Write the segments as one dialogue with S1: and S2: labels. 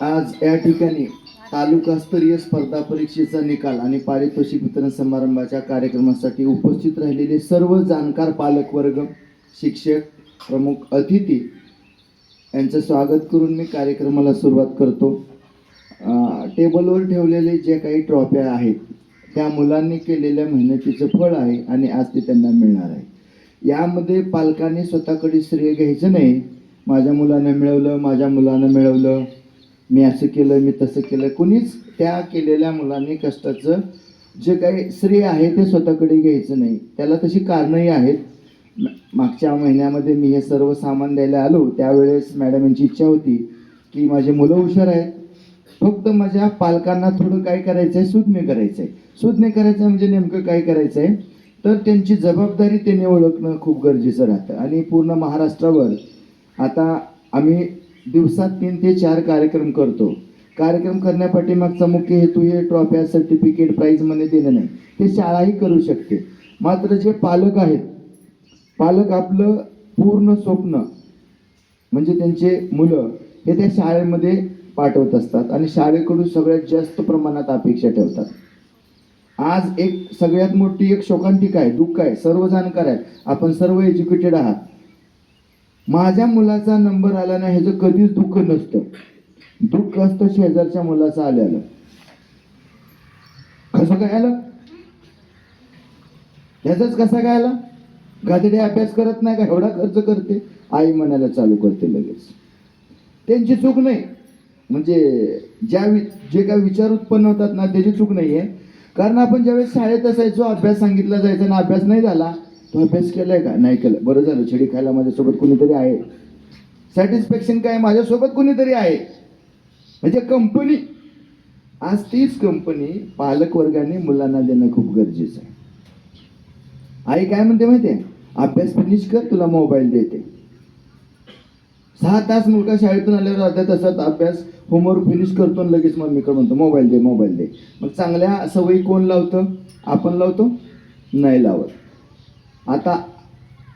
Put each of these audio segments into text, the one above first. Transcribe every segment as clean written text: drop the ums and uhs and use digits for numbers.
S1: आज या ठिकाणी तालुकास्तरीय स्पर्धा परीक्षेचा निकाल आणि पारितोषिक वितरण समारंभाच्या कार्यक्रमासाठी उपस्थित राहिलेले सर्व जाणकार पालकवर्ग, शिक्षक, प्रमुख अतिथी यांचं स्वागत करून मी कार्यक्रमाला सुरुवात करतो. टेबलवर ठेवलेले जे काही ट्रॉफ्या आहेत त्या मुलांनी केलेल्या मेहनतीचं फळ आहे आणि आज ते त्यांना मिळणार आहे. यामध्ये पालकांनी स्वतःकडे श्रेय घ्यायचं नाही. माझ्या मुलानं मिळवलं, माझ्या मुलानं मिळवलं, मी असं केलं, मी तसं केलं. कुणीच त्या केलेल्या मुलांनी कष्टाचं जे काही श्रेय आहे ते स्वतःकडे घ्यायचं नाही. त्याला तशी कारणंही आहेत. मागच्या महिन्यामध्ये मी हे सर्व सामान द्यायला आलो त्यावेळेस मॅडम यांची इच्छा होती की माझे मुलं हुशार आहेत, फक्त माझ्या पालकांना थोडं काय करायचं आहे, सुज्ञ करायचं आहे. सुज्ञ करायचं म्हणजे नेमकं काय करायचं आहे तर त्यांची जबाबदारी त्यांनी ओळखणं खूप गरजेचं राहतं. आणि पूर्ण महाराष्ट्रावर आता आम्ही दिवसात 3 ते 4 कार्यक्रम करतो. कार्यक्रम करण्यापाठीमागचा मुख्य हेतू हे ट्रॉफ्या, सर्टिफिकेट, प्राईज मनी देणं नाही. ते शाळाही करू शकते. मात्र जे पालक आहेत, पालक आपलं पूर्ण स्वप्न म्हणजे त्यांचे मुलं हे त्या शाळेमध्ये पाठवत असतात आणि शाळेकडून सगळ्यात जास्त प्रमाणात अपेक्षा ठेवतात. आज एक सगळ्यात मोठी एक शोकांतिका आहे, दुःख आहे. सर्व जाणकार आहेत, आपण सर्व एज्युकेटेड आहात. माझ्या मुलाचा नंबर आला नाही ह्याचं कधीच दुःख नसतं. दुःख असतं शेजारच्या मुलाचं आल्यानं. कसं काय आलं, ह्याच कसा काय आला, गादडे अभ्यास करत नाही का, एवढा खर्च करते, आई म्हणायला चालू करते लगेच. त्यांची चूक नाही, म्हणजे जे काय विचार उत्पन्न होतात ना त्याची चूक नाही आहे. कारण आपण ज्यावेळेस शाळेत असायचो, अभ्यास सांगितला जायचा ना, अभ्यास नाही झाला, तो अभ्यास केलाय का, नाही केलं, बरं झालं, छडी खायला माझ्यासोबत कोणीतरी आहे, सॅटिस्फॅक्शन काय, माझ्यासोबत कोणीतरी आहे. म्हणजे कंपनी, आज तीच कंपनी पालकवर्गाने मुलांना देणं खूप गरजेचं आहे. आई काय म्हणते माहिती आहे, अभ्यास फिनिश कर, तुला मोबाईल देते. 6 तास मुलगा शाळेतून आल्यावर अर्ध्या तासात अभ्यास होमवर्क फिनिश करतो आणि लगेच मम्मीकडे म्हणतो मोबाईल दे, मोबाईल दे. मग चांगल्या सवयी कोण लावतं, आपण लावतो, नाही लावत. आता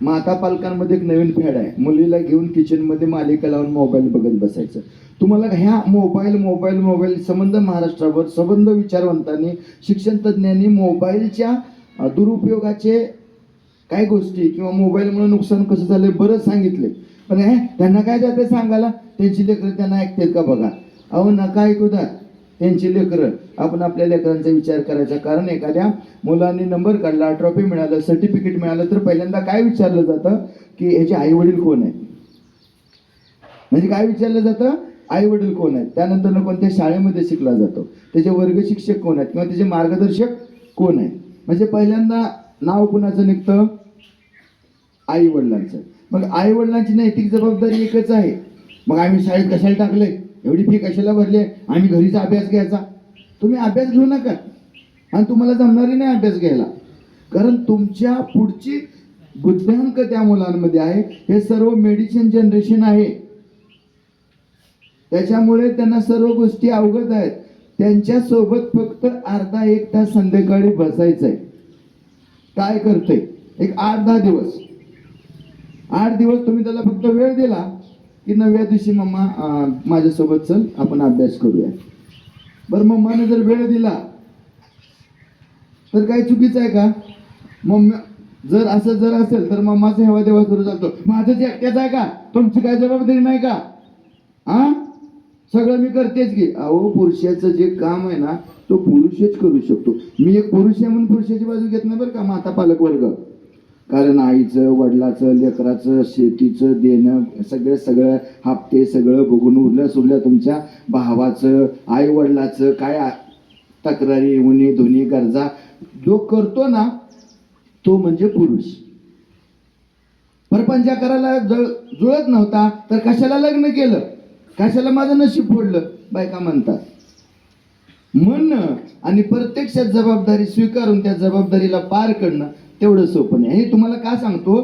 S1: माता पालकांमध्ये एक नवीन फॅड आहे, मुलीला घेऊन किचनमध्ये मालिका लावून मोबाईल बघत बसायचं. तुम्हाला ह्या मोबाईल मोबाईल मोबाईल संबंध महाराष्ट्रावर संबंध विचारवंतांनी, शिक्षण तज्ज्ञांनी मोबाईलच्या दुरुपयोगाचे काय गोष्टी किंवा मोबाईलमुळे नुकसान कसं झालं बरंच सांगितले. पण त्यांना काय जाते सांगायला, त्यांची लेकरं त्यांना ऐकतील का बघा. अहो नका ऐकू द्या त्यांची लेकरं, आपण आपल्या लेकरांचा विचार करायचा. कारण एखाद्या मुलांनी नंबर काढला, ट्रॉफी मिळालं, सर्टिफिकेट मिळालं तर पहिल्यांदा काय विचारलं जातं की ह्याचे आई वडील कोण आहेत. म्हणजे काय विचारलं जातं, आई वडील कोण आहेत. त्यानंतर कोणत्या शाळेमध्ये शिकला जातो, त्याचे वर्ग शिक्षक कोण आहेत किंवा त्याचे मार्गदर्शक कोण आहेत. म्हणजे पहिल्यांदा नाव कुणाचं निघतं, आई वडिलांचं. मग आई वडिलांची नैतिक जबाबदारी एकच आहे. मग आम्ही शाळेत कशाला टाकले, एवढी फी कशाला भरली, आम्ही घरीचा अभ्यास घ्यायचा. तुम्ही अभ्यास घेऊ नका आणि तुम्हाला जमणारही नाही अभ्यास घ्यायला. कारण तुमच्या पुढची बुद्ध्यांक त्या मुलांमध्ये आहे. हे सर्व मेडिसिन जनरेशन आहे, त्याच्यामुळे त्यांना सर्व गोष्टी अवगत आहेत. त्यांच्यासोबत फक्त अर्धा 1 तास संध्याकाळी बसायचंय. काय करतोय, एक 8-10 दिवस, 8 दिवस तुम्ही त्याला फक्त वेळ दिला की 9व्या दिवशी मम्मा माझ्यासोबत चल, आपण अभ्यास करूया. बरं, मम्माने जर वेळ दिला तर काही चुकीचं आहे का. मम्मी जर असेल तर मम्माचा हेवा देवा सुरू चालतो, माझं जे एकट्याच आहे का, तुमची काय जबाबदारी नाही का, सगळं मी करतेच की. अहो पुरुषाचं जे काम आहे ना तो पुरुषच करू शकतो. मी एक पुरुष आहे म्हणून पुरुषाची बाजू घेत नाही बरं का, माता पालक वर्ग. कारण आईचं, वडिलाचं, लेकराचं, शेतीचं देणं, सगळं हप्ते सगळं बघून उरल्या तुमच्या भावाचं, आई वडिलाचं काय तक्रारी, उणी धुनी, गरजा जो करतो ना तो म्हणजे पुरुष. परपंचा करायला जुळत नव्हता तर कशाला लग्न केलं, कशाला माझं नशीब फोडलं, बायका म्हणतात. म्हणणं आणि प्रत्यक्षात जबाबदारी स्वीकारून त्या जबाबदारीला पार करणं तेवढं सोपं नाही. हे तुम्हाला का सांगतो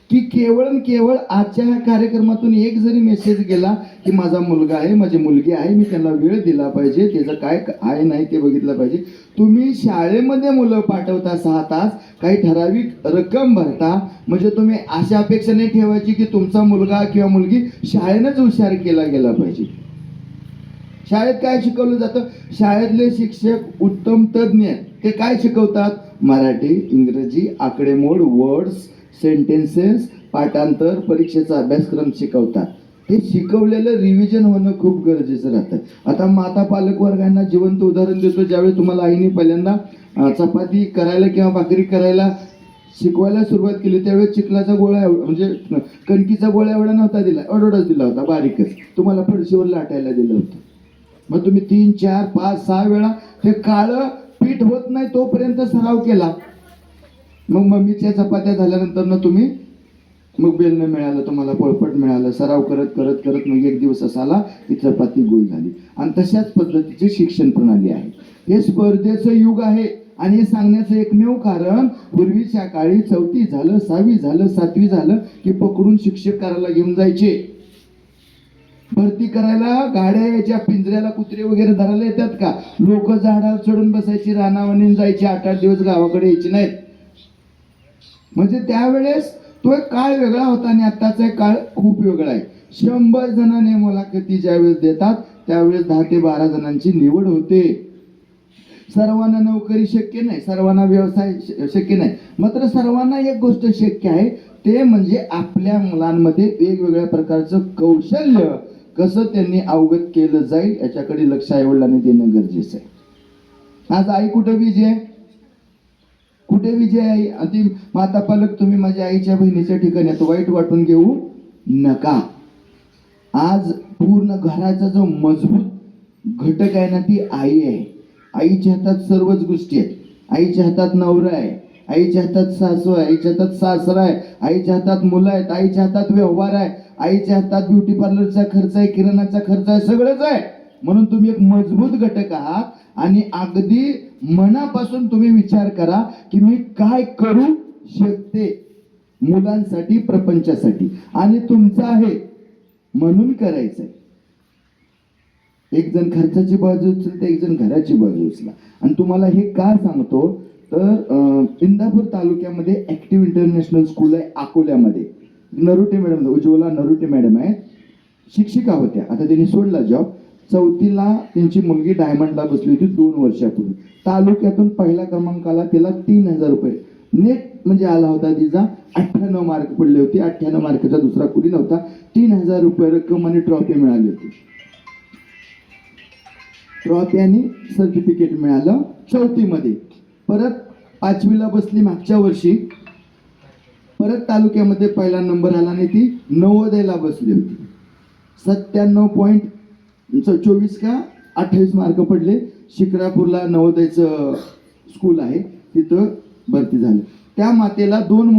S1: की केवळ आजच्या ह्या कार्यक्रमातून एक जरी मेसेज गेला की माझा मुलगा आहे, माझी मुलगी आहे, मी त्यांना वेळ दिला पाहिजे, त्याचं काय आहे नाही ते बघितलं पाहिजे. तुम्ही शाळेमध्ये मुलं पाठवता 6 तास, काही ठराविक रक्कम भरता, म्हणजे तुम्ही अशा अपेक्षा नाही ठेवायची की तुमचा मुलगा किंवा मुलगी शाळेनंच हुशार केला गेला पाहिजे. शाळेत काय शिकवलं जातं? शाळेतले शिक्षक उत्तम तज्ज्ञ आहेत. ते काय शिकवतात? मराठी, इंग्रजी, आकडेमोड, वर्ड्स, सेंटेन्सेस, पाठांतर, परीक्षेचा अभ्यासक्रम शिकवतात. हे शिकवलेलं रिव्हिजन होणं खूप गरजेचं राहतं. आता माता पालक वर्गांना जिवंत उदाहरण देतो. ज्यावेळी तुम्हाला आईने पहिल्यांदा चपाती करायला किंवा भाकरी करायला शिकवायला सुरुवात केली, त्यावेळेस चिखलाचा गोळा म्हणजे कणकीचा गोळा एवढा नव्हता दिला, एवढाच दिला होता, बारीकच. तुम्हाला फरशीवर लाटायला दिलं होतं. मग तुम्ही 3, 4, 5, 6 वेळा हे काळं पीठ होत नाही तोपर्यंत सराव केला. मग मम्मीच्या चपात्या झाल्यानंतर ना तुम्ही मग बेलणं मिळालं, तुम्हाला पोळपट मिळालं. सराव करत करत करत मग एक दिवस असा आला की चपाती गोल झाली. आणि तशाच पद्धतीची शिक्षण प्रणाली आहे. हे स्पर्धेचं युग आहे. आणि हे सांगण्याचं एकमेव कारण, पूर्वीच्या काळी 4थी झालं, 6वी झालं, 7वी झालं की पकडून शिक्षक करायला घेऊन जायचे. भरती करायला गाड्या यायच्या, पिंजऱ्याला कुत्रे वगैरे धरायला येतात का? लोक झाडावर चढून बसायची, रानावणी जायची, 8-8 दिवस गावाकडे यायची नाहीत. म्हणजे त्यावेळेस तो एक काळ वेगळा होता आणि आत्ताचा एक काळ खूप वेगळा आहे. 100 जणांनी मुलाखती ज्यावेळेस देतात त्यावेळेस 10 ते 12 जणांची निवड होते. सर्वांना नोकरी शक्य नाही, सर्वांना व्यवसाय शक्य नाही. मात्र सर्वांना एक गोष्ट शक्य आहे, ते म्हणजे आपल्या मुलांमध्ये वेगवेगळ्या प्रकारचं कौशल्य कसं त्यांनी अवगत केलं जाईल याच्याकडे लक्ष आईवडिलांनी देणं गरजेचं आहे. आज आई कुठे विजय आहे? कुठे विजय आहे? ती माता पालक तुम्ही माझ्या आईच्या बहिणीच्या ठिकाणी तो वाईट वाटून घेऊ नका. आज पूर्ण घराचा जो मजबूत घटक आहे ना ती आई आहे. आईच्या हातात सर्वच गोष्टी आहेत. आईच्या हातात नवरा आहे, आईच्या हातात सासू आहे, आईच्या हातात सासरा आहे, आईच्या हातात मुलं आहेत, आईच्या हातात व्यवहार आहे, आईच्या हातात ब्युटी पार्लरचा खर्च आहे, किराणाचा खर्च आहे, सगळंच आहे. म्हणून तुम्ही एक मजबूत घटक आहात. आणि अगदी मनापासून तुम्ही विचार करा की मी काय करू शकते मुलांसाठी, प्रपंचासाठी. आणि तुमचं आहे म्हणून करायचंय. एक जण खर्चाची बाजू उचलते, एक जण घराची बाजू उचला. आणि तुम्हाला हे का सांगतो तर इंदापूर तालुक्यामध्ये ऍक्टिव्ह इंटरनॅशनल स्कूल आहे अकोल्यामध्ये. नरुटे मॅडम, उज्ज्वला नरुटे मॅडम आहेत, शिक्षिका होत्या. आता त्यांनी सोडला जॉब. 4थीला त्यांची मुलगी डायमंडला बसली होती 2 वर्षापूर्वी. तालुक्यातून पहिल्या क्रमांकाला तिला 3000 रुपये नेट म्हणजे आला होता. तिचा 98 मार्क पडले होते. 98 मार्काचा दुसरा कुणी नव्हता. 3000 रुपये रक्कम आणि ट्रॉफी मिळाली होती. ट्रॉफी आणि सर्टिफिकेट मिळालं 4थीमध्ये. परत 5वीला बसली मागच्या वर्षी. परत तालुक्यामध्ये पहिला नंबर आला आणि ती नवोदयला बसली होती. 97.24 का 28 मार्क पडले. शिक्रापूरला नवोदयचं स्कूल आहे, तिथं भरती झाली. त्या मातेला 2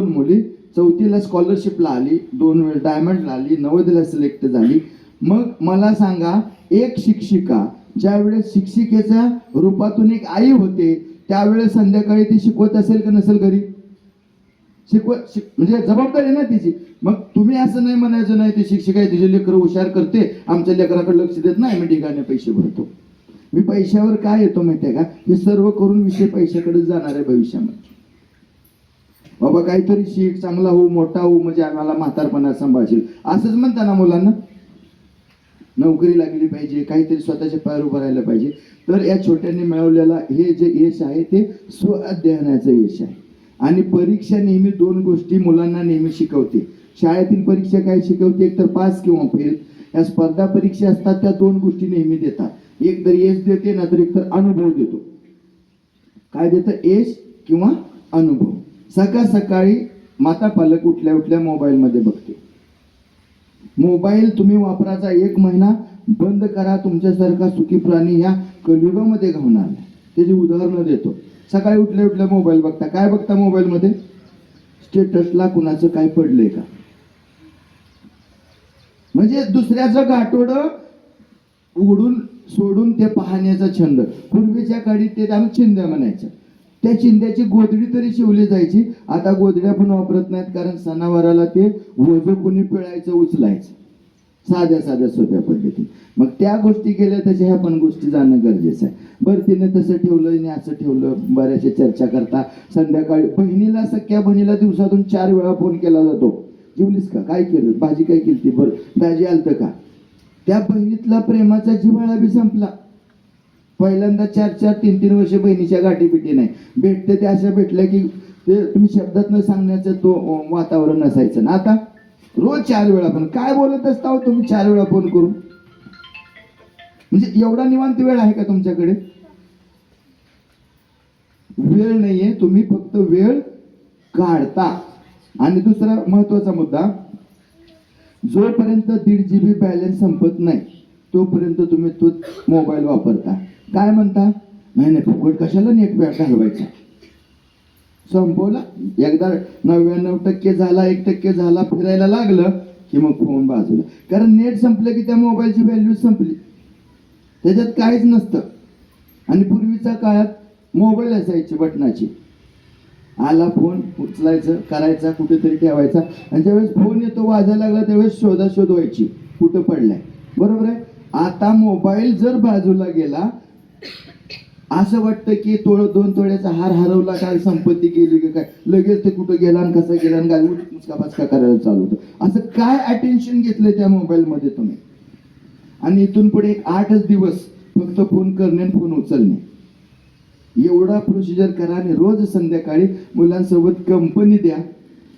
S1: मुली. 4थीला स्कॉलरशिपला आली, 2 वेळ डायमंडला आली, नवोदयला सिलेक्ट झाली. मग मला सांगा, एक शिक्षिका ज्यावेळेस शिक्षिकेच्या रूपातून एक आई होते त्यावेळेस संध्याकाळी ती शिकवत असेल का नसेल घरी? म्हणजे जबाबदारी ना तिची. मग तुम्ही असं नाही म्हणायचं नाही ती शिक्षिका आहे, तिचे लेकरं हुशार करते, आमच्या लेकराकडे लक्ष देत नाही, मी ठिकाणी पैसे भरतो. मी पैशावर काय येतो माहिती आहे का? हे सर्व करून विषय पैशाकडे जाणार आहे भविष्यामध्ये. बाबा काहीतरी शिक, चांगला हो, मोठा हो, म्हणजे आम्हाला म्हातारपणात सांभाळशील, असंच म्हणता ना मुलांना. नोकरी लागली पाहिजे, काहीतरी स्वतःच्या पायावर उभं राहिलं पाहिजे. तर या छोट्यांनी मिळवलेला हे जे यश आहे ते स्व अध्ययनाचं यश आहे. आणि परीक्षा नेहमी 2 गोष्टी मुलांना नेहमी शिकवते. शाळेतील परीक्षा काय शिकवते? एक तर पास किंवा फेल. या स्पर्धा परीक्षा असतात त्या 2 गोष्टी नेहमी देतात. एक तर यश देते ना तर एक तर अनुभव देतो. काय देतं? यश किंवा अनुभव. सकाळी माता पालक उठल्या मोबाईलमध्ये बघते. मोबाईल तुम्ही वापराचा 1 महिना बंद करा, तुमच्यासारखा सुखी प्राणी ह्या कलियुगामध्ये घावणार नाही. त्याची उदाहरणं देतो. सकाळी उठल्या मोबाईल बघता. काय बघता मोबाईलमध्ये? स्टेटसला कुणाचं काय पडलंय का? म्हणजे दुसऱ्याचं गाठोडं उघडून सोडून ते पाहण्याचा छंद. पूर्वीच्या काळी ते त्याला चिंध्या म्हणायचं. त्या चिंध्याची गोधडी तरी शिवली जायची. आता गोधड्या पण वापरत नाहीत, कारण सणावाराला ते वजो कोणी पिळायचं, उचलायचं साध्या सोप्या पद्धती. मग त्या गोष्टी गेल्या तशा ह्या पण गोष्टी जाणं गरजेचं आहे. बरं तिने तसं ठेवलं आणि असं ठेवलं, बऱ्याचशा चर्चा करता. संध्याकाळी बहिणीला, सख्या बहिणीला दिवसातून 4 वेळा फोन केला जातो. जेवलीस का? काय केलं? भाजी काय केली? बरं दाजी आलतं का? त्या बहिणीतला प्रेमाचा जिव्हाळा बी संपला. पहिल्यांदा 4-4, 3-3 वर्ष बहिणीच्या गाठीपिटी नाही भेटते, ते अशा भेटल्या की ते तुम्ही शब्दात न सांगण्याचं तो वातावरण नसायचं ना. आता रोज 4 वेळा, पण काय बोलत असता तुम्ही 4 वेळा फोन करून? म्हणजे एवढा निवांत वेळ आहे का तुमच्याकडे? वेळ नाहीये, तुम्ही फक्त वेळ काढता. आणि दुसरा महत्वाचा मुद्दा, जोपर्यंत 1.5 GB बॅलन्स संपत नाही तोपर्यंत तुम्ही तो मोबाईल वापरता. काय म्हणता? नाही फुकट कशाला नेट पॅक घालवायचा. संपवला एकदा 99% झाला, 1% झाला, फिरायला लागलं की मग फोन बाजूला. कारण नेट संपलं की त्या मोबाईलची व्हॅल्यू संपली, त्याच्यात काहीच नसतं. आणि पूर्वीच्या काळात मोबाईल असायची बटनाची, आला फोन उचलायचं, करायचा, कुठेतरी ठेवायचा, आणि ज्यावेळेस फोन येतो वाजायला लागला त्यावेळेस शोधाशोध व्हायची कुठं पडलाय. बरोबर आहे. आता मोबाईल जर बाजूला गेला असं वाटतं की 2 तोळ्याचा हार हरवला, काय संपत्ती गेली की काय, लगेच ते कुठं गेला आणि कसं गेला आणि गाडी मुचका करायला चालू होतं. असं काय अटेन्शन घेतलंय त्या मोबाईलमध्ये तुम्ही? आणि इथून पुढे 8च दिवस फक्त फोन करणे आणि फोन उचलणे, एवढा प्रोसिजर करा. आणि रोज संध्याकाळी मुलांसोबत कंपनी द्या.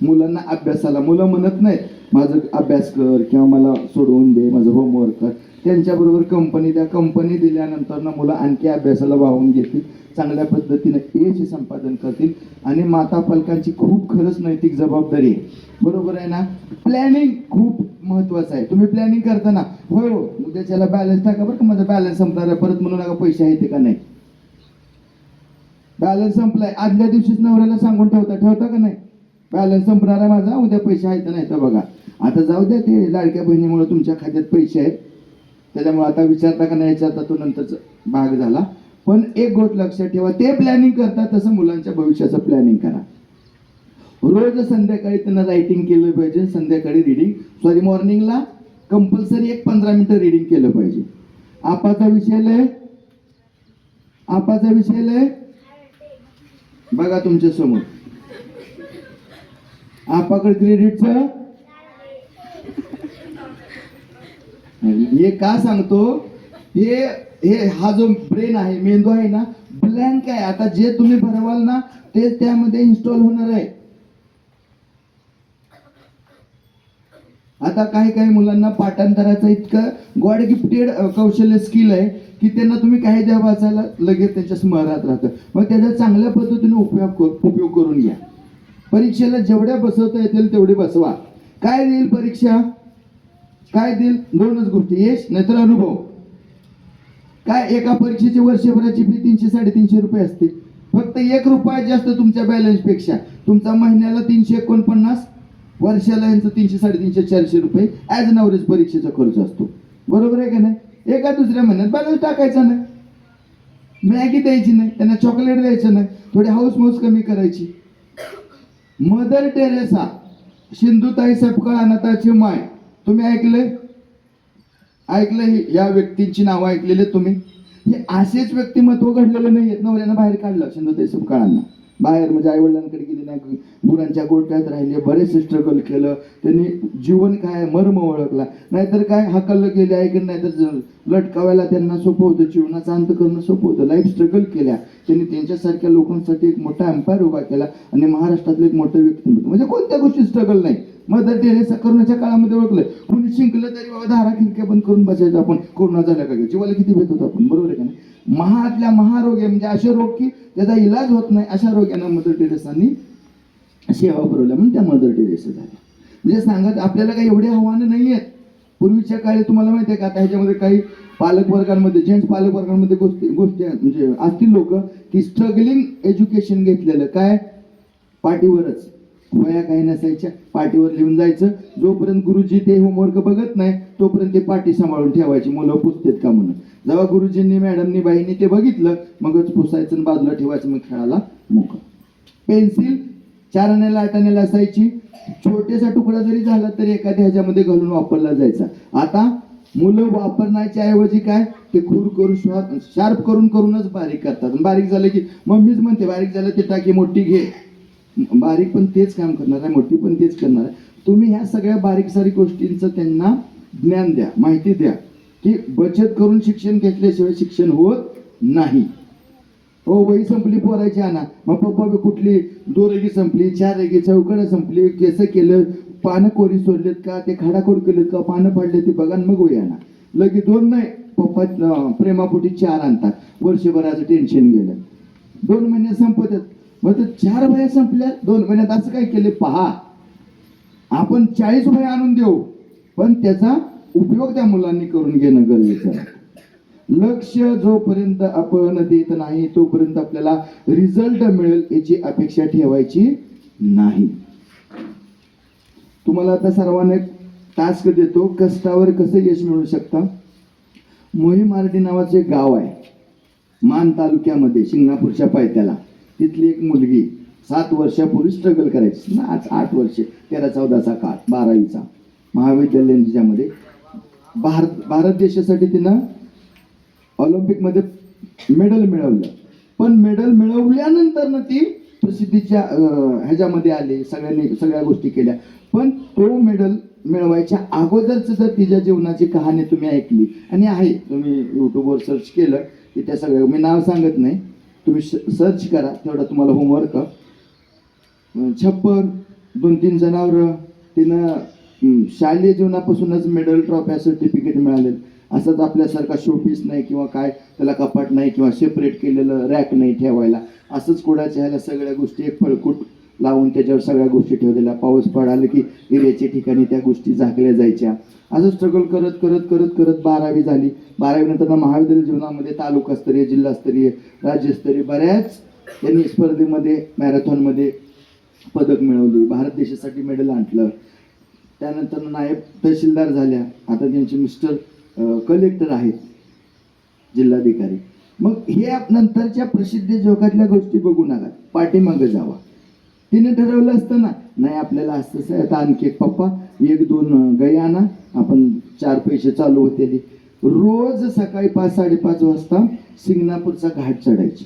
S1: मुलांना अभ्यासाला, मुलं म्हणत नाहीत माझं अभ्यास कर किंवा मला सोडवून दे, माझं होमवर्क कर, त्यांच्याबरोबर कंपनी द्या. कंपनी दिल्यानंतर ना मुलं आणखी अभ्यासाला वाहून घेतील, चांगल्या पद्धतीने यश संपादन करतील. आणि माता पालकांची खूप खरंच नैतिक जबाबदारी आहे. बरोबर आहे ना? प्लॅनिंग खूप महत्वाचं आहे. तुम्ही प्लॅनिंग करताना हो उद्याच्याला बॅलन्स टाका बरं का, माझा बॅलन्स संपणार आहे, परत म्हणू नका पैसे आहेत का नाही. बॅलन्स संपलाय आदल्या दिवशीच नवऱ्याला सांगून ठेवता का नाही, बॅलन्स संपणार आहे माझा, उद्या पैसे आहेत नाही. तर बघा आता जाऊ द्या, ते लाडक्या बहिणीमुळे तुमच्या खात्यात पैसे आहेत त्याच्यामुळे आता विचारता का नाही विचारता तो नंतरचा भाग झाला. पण एक गोष्ट लक्षात ठेवा, ते प्लॅनिंग करता तसं मुलांच्या भविष्याचं प्लॅनिंग करा. रोज संध्याकाळी त्यांना रायटिंग केलं पाहिजे, संध्याकाळी रिडिंग, मॉर्निंगला कंपल्सरी एक 15 मिनिटं रिडिंग केलं पाहिजे. आपाचा विषय लय बघा तुमच्या समोर, आपाकडे क्रेडिटचं हे का सांगतो, हे हा जो ब्रेन आहे, मेंदू आहे ना, ब्लँक आहे. आता जे तुम्ही भरवाल ना तेच त्यामध्ये इन्स्टॉल होणार आहे. आता काही मुलांना पाठांतराचं इतकं गॉड गिफ्टेड कौशल्य स्किल आहे की त्यांना तुम्ही काही द्या वाचायला लगेच त्यांच्या स्मरणात राहतं. मग त्याचा चांगल्या पद्धतीने उपयोग करून घ्या. परीक्षेला जेवढ्या बसवता येतील तेवढे बसवा. काय देईल परीक्षा? काय देईल? 2च गोष्टी, यश नाहीतर अनुभव. काय एका परीक्षेची वर्षभराची फी 300-350 रुपये असते. फक्त 1 रुपया जास्त तुमच्या बॅलन्स पेक्षा. तुमचा महिन्याला 349, वर्षाला यांचं 300-350-400 रुपये ॲज अन ॲव्हरेज परीक्षेचा खर्च असतो. बरोबर आहे का नाही? एका दुसऱ्या महिन्यात बॅलन्स टाकायचा नाही, मॅगी द्यायची नाही, त्यांना चॉकलेट द्यायचं नाही, थोडी हाऊस मौस कमी करायची. मदर टेरेसा, सिंधुताई सपकाळ अनाथाची माय, तुम्ही ऐकलंय या व्यक्तींची नावं ऐकलेले तुम्ही? हे असेच व्यक्तिमत्व घडलेले नाही आहेत. नवऱ्यानं बाहेर काढलं सिंधुताई सपकाळांना बाहेर, म्हणजे आईवडिलांकडे गेले नाही, गुरांच्या गोठ्यात राहिले, बरेच स्ट्रगल केलं त्यांनी, जीवन काय मर्म ओळखला. नाहीतर काय हकललं गेले ऐकलं, नाहीतर लटकावायला त्यांना सोपं होतं, जीवनाचा अंत करणं सोपं होतं. लाईफ स्ट्रगल केल्या त्यांनी, त्यांच्यासारख्या लोकांसाठी एक मोठा एम्पायर उभा केला आणि महाराष्ट्रातलं एक मोठं व्यक्तिमत्व. म्हणजे कोणत्या गोष्टी स्ट्रगल नाही. मदर टेरेसा करोनाच्या काळामध्ये ओळखलंय. कोणी शिंकलं तरी बाबा दारा खिडक्या बंद करून बसायचं आपण, कोरोना झाला का जीवाला किती भेट होतो आपण. बरोबर आहे का नाही? महातल्या महारोग आहे, म्हणजे असे रोग की त्याचा इलाज होत नाही, अशा रोग्यांना मदर टेरेसांनी सेवा पुरवल्या म्हणून त्या मदर टेरेसा झाल्या. म्हणजे सांगत आपल्याला काही एवढे आव्हानं नाही आहेत. पूर्वीच्या काळी तुम्हाला माहिती आहे का, आता ह्याच्यामध्ये काही पालकवर्गांमध्ये, जेंट्स पालकवर्गांमध्ये गोष्टी म्हणजे असतील लोक की स्ट्रगलिंग एज्युकेशन घेतलेलं, काय पाठीवरच, वया काही नसायच्या, पाठीवर लिहून जायचं. जोपर्यंत गुरुजी ते होमवर्क बघत नाही तोपर्यंत ते पाठी सांभाळून ठेवायची, मुलं पुसतेत का म्हणून. जेव्हा गुरुजींनी, मॅडमनी, बाईंनी ते बघितलं मगच पुसायचं आणि बाजूला ठेवायचं, मग खेळाला मोकळं. पेन्सिल 4 आण्याला 8 आण्याला असायची, छोटेसा तुकडा जरी झाला तरी एखाद्या ह्याच्यामध्ये घालून वापरला जायचा. आता मुलं वापरण्याच्या ऐवजी काय, ते खूर करून शार्प करूनच बारीक करतात. बारीक झालं की मम्मीच म्हणते बारीक झालं ते टाकी मोठी घे. बारीक पण तेच काम करणार आहे, मोठी पण तेच करणार आहे. तुम्ही ह्या सगळ्या बारीक सारीक गोष्टींचं त्यांना ज्ञान द्या, माहिती द्या. की बचत करून शिक्षण घेतल्याशिवाय शिक्षण होत नाही. हो, वही संपली पोरायची आणा, मग पप्पा कुठली 2 रेगी संपली, 4 रेगी चौकडं संपली, केस केलं, पानं कोरी सोडलेत का, ते खाडाखोड केलेत का, पानं पडले ते बघा, मग वही आणा. लगे 2 नाही, पप्पा प्रेमापोटी 4 आणतात. वर्षभराचं टेन्शन गेलं, 2 महिन्यात संपतात. मग ते 4 वह्या संपल्या 2 महिन्यात. असं काय केले पहा, आपण 40 वह्या आणून देऊ, पण त्याचा उपयोग त्या मुलांनी करून घेणं गरजेचं आहे. लक्ष जोपर्यंत आपण देत नाही तोपर्यंत आपल्याला रिझल्ट मिळेल याची अपेक्षा ठेवायची नाही. तुम्हाला आता सर्वांना एक टास्क देतो, कष्टावर कसं यश मिळू शकतं. मोहीम आरडी नावाचं एक गाव आहे मान तालुक्यामध्ये, शिंगणापूरच्या पायथ्याला. तिथली एक मुलगी 7 वर्षापूर्वी स्ट्रगल करायची ना, आज 8 वर्षे, 13-14चा काळ, 12वीचा महाविद्यालयामध्ये भारत देशासाठी तिनं ऑलिम्पिकमध्ये मेडल मिळवलं. पण मेडल मिळवल्यानंतर ना ती प्रसिद्धीच्या ह्याच्यामध्ये आले, सगळ्या गोष्टी केल्या. पण तो मेडल मिळवायच्या अगोदरच जर तिच्या जीवनाची कहाणी तुम्ही ऐकली, आणि आहे, तुम्ही यूट्यूबवर सर्च केलं की त्या सगळ्या, मी नाव सांगत नाही, तुम्ही सर्च करा, तेवढा तुम्हाला होमवर्क. छप्पर, 2-3 जनावरं, तिनं शालेय जीवनापासूनच मेडल, ट्रॉफ्या, सर्टिफिकेट मिळाले. असंच आपल्यासारखा शोपीस नाही किंवा काय, त्याला कपाट नाही किंवा सेपरेट केलेलं रॅक नाही ठेवायला. असंच कोणाच्या ह्याला सगळ्या गोष्टी एक फळकूट लावून त्याच्यावर सगळ्या गोष्टी ठेवलेल्या. पाऊस पडाले की एरियाच्या ठिकाणी त्या गोष्टी झाकल्या जायच्या. असं स्ट्रगल करत करत करत करत 12वी झाली. 12वी नंतर महाविद्यालय जीवनामध्ये तालुकास्तरीय, जिल्हास्तरीय, राज्यस्तरीय बऱ्याच त्यांनी स्पर्धेमध्ये, मॅरेथॉनमध्ये पदक मिळवली. भारत देशासाठी मेडल आणलं. त्यानंतर नायब तहसीलदार झाल्या. आता त्यांचे मिस्टर कलेक्टर आहेत, जिल्हाधिकारी. मग हे नंतरच्या प्रसिद्धी जोगातल्या गोष्टी बघू नका, पाठीमागं जावा. तिने ठरवलं असतं ना, नाही आपल्याला असं आता आणखी एक पप्पा 1-2 गाई आणा, आपण 4 पैसे चालू होते. रोज सकाळी 5-5:30 वाजता शिंगणापूरचा घाट चढायची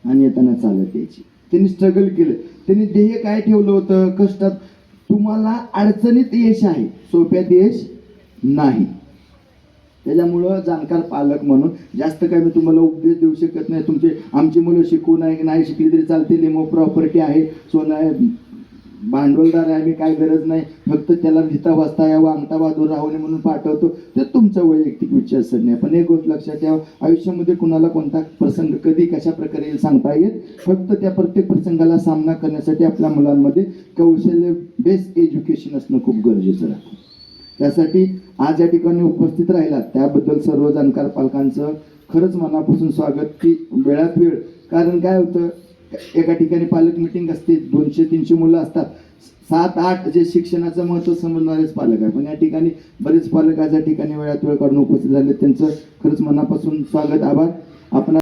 S1: आणि येताना चालत यायची. त्यांनी स्ट्रगल केलं. त्यांनी ध्येय काय ठेवलं होतं, कष्टात. तुम्हाला अडचणीत यश आहे, सोप्यात यश नाही. त्याच्यामुळं जाणकार पालक म्हणून जास्त काय मी तुम्हाला उपदेश देऊ शकत नाही. आमची मुलं शिकू नाही शिकली तरी चालते, लिमो प्रॉपर्टी आहे, सोनं आहे, भांडवलदार आहे, मी काय गरज नाही, फक्त त्याला लिहिता वाचता यावं, अंगठा बहादूर राहू नये म्हणून पाठवतो, ते तुमचं वैयक्तिक विचारसरणी आहे. पण एक गोष्ट लक्षात ठेवा, आयुष्यामध्ये कुणाला कोणता प्रसंग कधी कशा प्रकारे येईल सांगता येत. फक्त त्या प्रत्येक प्रसंगाला सामना करण्यासाठी आपल्या मुलांमध्ये कौशल्य बेस्ड एज्युकेशन असणं खूप गरजेचं आहे. त्यासाठी आज या ठिकाणी उपस्थित राहिलात त्याबद्दल सर्व जाणकार पालकांचं खरंच मनापासून स्वागत. की वेळात वेळ, कारण काय होतं, एका ठिकाणी पालक मिटिंग असते, 200-300 मुलं असतात, 7-8 जे शिक्षणाचं महत्त्व समजणारेच पालक आहे. पण या ठिकाणी बरेच पालक आज या ठिकाणी वेळात वेळ काढून उपस्थित झाले, त्यांचं खरंच मनापासून स्वागत, आभार. आपण